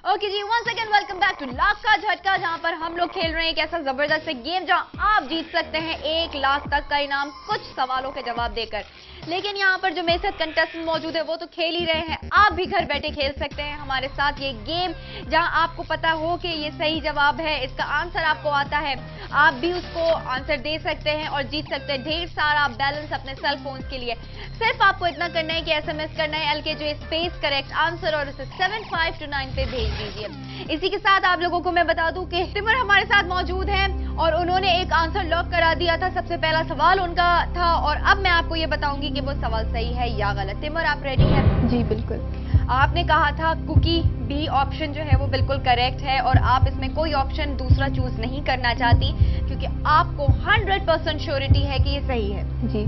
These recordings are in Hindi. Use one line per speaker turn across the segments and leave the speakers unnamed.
ओके जी, once again welcome back to Lakh Ka Jhatka, जहां पर हम लोग खेल रहे हैं एक ऐसा जबरदस्त गेम जहां आप जीत सकते हैं 1 लाख तक का इनाम कुछ सवालों के जवाब देकर। लेकिन यहाँ पर जो मेरे साथ कंटेस्टेंट मौजूद है वो तो खेल ही रहे हैं, आप भी घर बैठे खेल सकते हैं हमारे साथ ये गेम, जहां आपको पता हो कि ये सही जवाब है, इसका आंसर आपको आता है, आप भी उसको आंसर दे सकते हैं और जीत सकते हैं ढेर सारा बैलेंस अपने सेल फोन के लिए। सिर्फ आपको इतना करना है कि SMS करना है LKJ स्पेस करेक्ट आंसर और उसे 7529 पे भेज दीजिए। इसी के साथ आप लोगों को मैं बता दूं कि तिमर हमारे साथ मौजूद हैं और उन्होंने एक आंसर लॉक करा दिया था। सबसे पहला सवाल उनका था और अब मैं आपको ये बताऊंगी कि वो सवाल सही है या गलत। तिमर, आप रेडी हैं?
जी बिल्कुल।
आपने कहा था कुकी बी ऑप्शन जो है वो बिल्कुल करेक्ट है और आप इसमें कोई ऑप्शन दूसरा चूज नहीं करना चाहती क्योंकि आपको 100% श्योरिटी है कि ये सही है।
जी।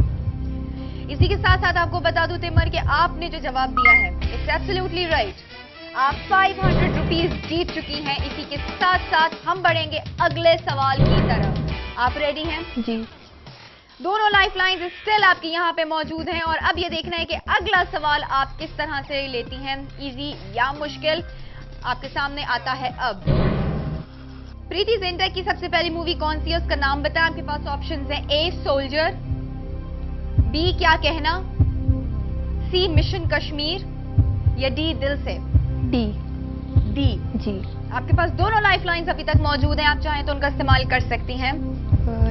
इसी के साथ साथ आपको बता दूं तिमर कि आपने जो जवाब दिया है इट्स एब्सोल्युटली राइट। आप 500 रुपीज जीत चुकी हैं। इसी के साथ साथ हम बढ़ेंगे अगले सवाल की तरफ। आप रेडी हैं?
जी।
दोनों लाइफलाइंस स्टिल आपकी यहाँ पे मौजूद हैं और अब ये देखना है कि अगला सवाल आप किस तरह से लेती हैं, इजी या मुश्किल, आपके सामने आता है अब। प्रीति जिंटा की सबसे पहली मूवी कौन सी है, उसका नाम बताएं। आपके पास ऑप्शंस हैं A सोल्जर, B क्या कहना, C मिशन कश्मीर या D दिल से।
डी।
जी। आपके पास दोनों लाइफलाइंस अभी तक मौजूद हैं, आप चाहें तो उनका इस्तेमाल कर सकती हैं।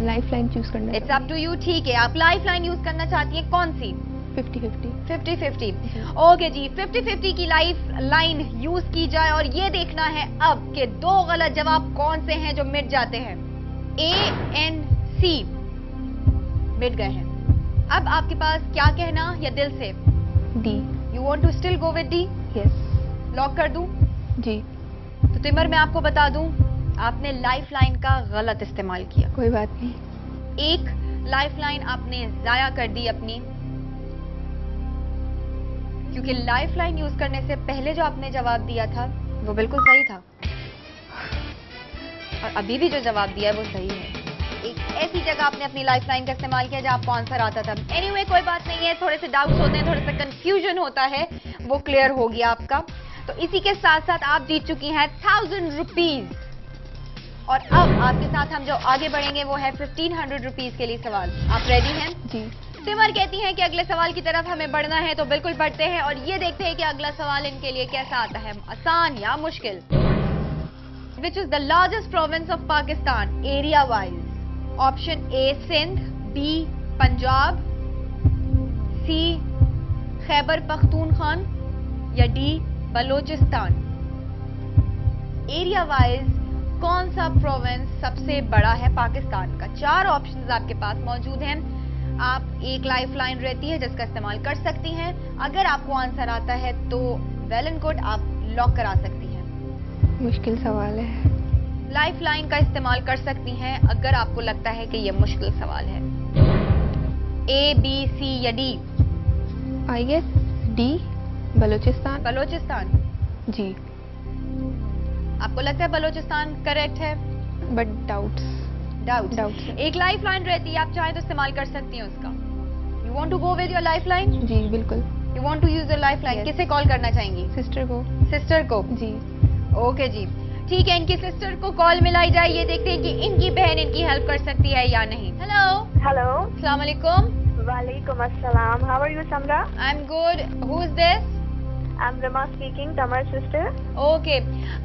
लाइफलाइन चूज करना।
It's up to you. ठीक है, आप लाइफलाइन यूज करना चाहती हैं, कौन सी?
50-50।
50-50। ओके जी, 50-50 की लाइफलाइन यूज की जाए और ये देखना है अब कि दो गलत जवाब कौन से हैं जो मिट जाते हैं। A and C मिट गए हैं। अब आपके पास क्या कहना या दिल से?
D.
You want to still go with D?
Yes.
Lock कर दूं?
जी।
तो तिमर, मैं आपको बता दूं, आपने लाइफलाइन का गलत इस्तेमाल किया।
कोई बात नहीं।
एक लाइफलाइन आपने जाया कर दी अपनी, क्योंकि लाइफलाइन यूज करने से पहले जो आपने जवाब दिया था वो बिल्कुल सही था और अभी भी जो जवाब दिया है वो सही है। एक ऐसी जगह आपने अपनी लाइफलाइन का इस्तेमाल किया जहां आपको आंसर आता था। एनीवे, कोई बात नहीं है, थोड़े से डाउट्स होते हैं, थोड़ा सा कंफ्यूजन होता है, वो क्लियर हो गया आपका। तो इसी के साथ साथ आप जीत चुकी हैं 1000 रुपीज और अब आपके साथ हम जो आगे बढ़ेंगे वो है 1500 रुपीज के लिए सवाल। आप रेडी हैं?
जी।
तिमर कहती हैं कि अगले सवाल की तरफ हमें बढ़ना है, तो बिल्कुल बढ़ते हैं और ये देखते हैं कि अगला सवाल इनके लिए कैसा आता है, आसान या मुश्किल। Which is the largest province of Pakistan area wise? Option A Sindh, B Punjab, C Khyber Pakhtunkhwa या D बलोचिस्तान। एरिया वाइज कौन सा प्रोविंस सबसे बड़ा है पाकिस्तान का? 4 ऑप्शंस आपके पास मौजूद हैं। आप एक लाइफलाइन रहती है जिसका इस्तेमाल कर सकती हैं। अगर आपको आंसर आता है तो वेल एंड गुड, आप लॉक करा सकती हैं।
मुश्किल सवाल है।
लाइफलाइन का इस्तेमाल कर सकती हैं अगर आपको लगता है कि यह मुश्किल सवाल है। A, B, C या D?
I guess D Balochistan.
Balochistan?
जी।
आपको लगता है बलोचिस्तान करेक्ट है?
But doubts.
एक लाइफलाइन रहती है, आप चाहे तो इस्तेमाल कर सकती हैं उसका। You want to go with your lifeline?
जी बिल्कुल।
You want to use your lifeline? किसे कॉल करना चाहेंगी?
सिस्टर को।
सिस्टर को?
जी।
ओके जी, ठीक है, इनकी सिस्टर को कॉल मिलाई जाए। ये देखते हैं कि इनकी बहन इनकी हेल्प कर सकती है या नहीं। हेलो। अस्सलाम वालेकुम।
Walaikum assalam. How are you, Samra?
I am good. Who is this?
I'm Rama speaking, Tamar's sister.
Okay,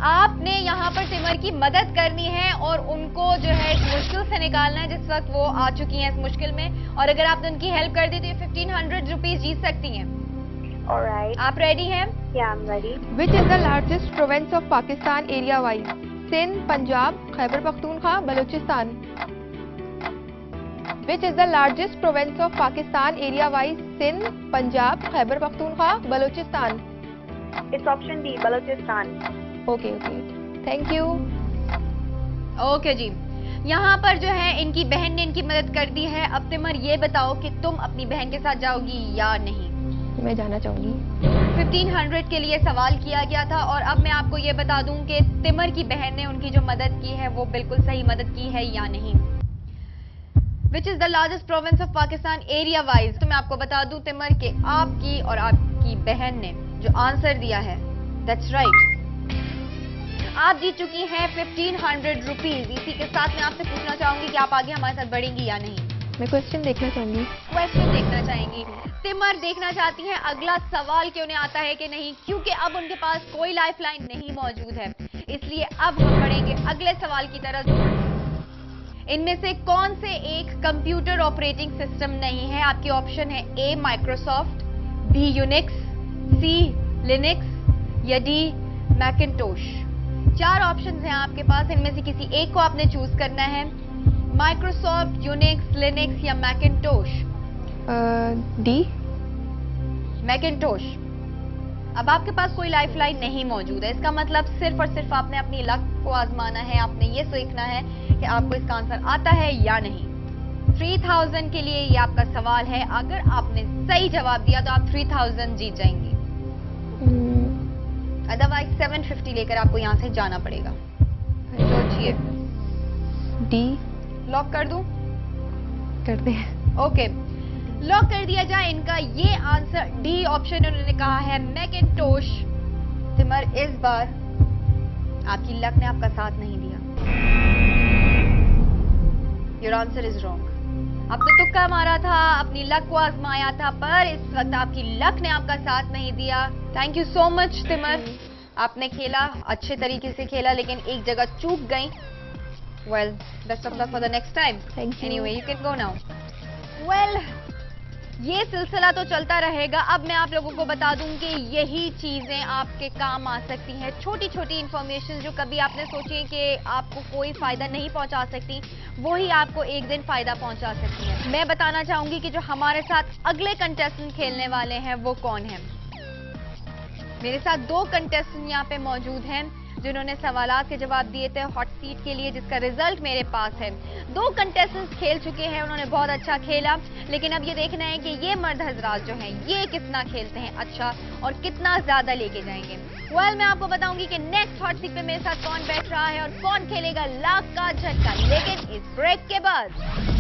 आपने यहाँ पर तिमर की मदद करनी है और उनको जो है इस मुश्किल से निकालना है जिस वक्त वो आ चुकी हैं इस मुश्किल में, और अगर आपने उनकी हेल्प कर दी तो ये 1500 रुपीज जीत सकती हैं।
Alright.
आप रेडी हैं?
Yeah, I'm ready.
Which is the largest province of Pakistan area wise? Sindh, Punjab, Khyber Pakhtunkhwa, Balochistan. Which is the largest province of Pakistan area wise? Sindh, Punjab, Khyber Pakhtunkhwa, Balochistan.
It's option D, Balochistan.
Okay. Thank you.
Okay जी, यहाँ पर जो है इनकी बहन ने इनकी मदद कर दी है। अब तिमर ये बताओ कि तुम अपनी बहन के साथ जाओगी या नहीं?
मैं जाना चाहूंगी।
1500 के लिए सवाल किया गया था और अब मैं आपको ये बता दूं कि तिमर की बहन ने उनकी जो मदद की है वो बिल्कुल सही मदद की है या नहीं। विच is the largest province of Pakistan area wise? तो मैं आपको बता दूं तिमर के आपकी और आपकी बहन ने जो आंसर दिया है दैट्स राइट। आप जीत चुकी हैं 1500 रुपीज। इसी के साथ मैं आपसे पूछना चाहूंगी कि आप आगे हमारे साथ बढ़ेंगी या नहीं।
मैं क्वेश्चन देखना चाहूंगी।
क्वेश्चन देखना चाहेंगी। तिमर देखना चाहती हैं अगला सवाल कि उन्हें आता है कि नहीं, क्योंकि अब उनके पास कोई लाइफलाइन नहीं मौजूद है, इसलिए अब हम बढ़ेंगे अगले सवाल की तरफ। इनमें से कौन से एक कंप्यूटर ऑपरेटिंग सिस्टम नहीं है? आपकी ऑप्शन है A Microsoft, B Unix, C Linux या डी मैकिन्टोश। 4 ऑप्शंस हैं आपके पास, इनमें से किसी एक को आपने चूज करना है। माइक्रोसॉफ्ट, यूनिक्स, लिनक्स या मैकिन्टोश।
D
Macintosh. अब आपके पास कोई लाइफलाइन नहीं मौजूद है, इसका मतलब सिर्फ और सिर्फ आपने अपनी लक को आजमाना है। आपने ये सीखना है कि आपको इसका आंसर आता है या नहीं। 3000 के लिए ये आपका सवाल है। अगर आपने सही जवाब दिया तो आप 3000 जीत जाएंगी, अदरवाइज 750 लेकर आपको यहाँ से जाना पड़ेगा। सोचिए।
डी
लॉक कर दूं?
कर दे।
ओके, लॉक कर दिया जाए। इनका ये आंसर डी ऑप्शन उन्होंने कहा है मैकिन्टोश। तिमर, इस बार आपकी लक ने आपका साथ नहीं दिया। Your answer is wrong. अब तो तुक्का मारा था, अपनी लक को आजमाया था, पर इस वक्त आपकी लक ने आपका साथ नहीं दिया। Thank you so much Timor, आपने खेला, अच्छे तरीके से खेला, लेकिन एक जगह चूक गई। Well, best of luck for the next time.
Thank you.
Anyway, you can go now. Well, ये सिलसिला तो चलता रहेगा। अब मैं आप लोगों को बता दूं कि यही चीजें आपके काम आ सकती हैं। छोटी छोटी इंफॉर्मेशन जो कभी आपने सोची कि आपको कोई फायदा नहीं पहुंचा सकती, वही आपको एक दिन फायदा पहुंचा सकती है। मैं बताना चाहूंगी कि जो हमारे साथ अगले कंटेस्टेंट खेलने वाले हैं वो कौन है। मेरे साथ 2 कंटेस्टेंट यहाँ पे मौजूद हैं जिन्होंने सवालात के जवाब दिए थे हॉट सीट के लिए, जिसका रिजल्ट मेरे पास है। 2 कंटेस्टेंट्स खेल चुके हैं, उन्होंने बहुत अच्छा खेला, लेकिन अब ये देखना है कि ये मर्द हजरात जो हैं ये कितना खेलते हैं अच्छा और कितना ज्यादा लेके जाएंगे। वेल, मैं आपको बताऊंगी कि नेक्स्ट हॉट सीट पे मेरे साथ कौन बैठ रहा है और कौन खेलेगा लाख का झटका, लेकिन इस ब्रेक के बाद।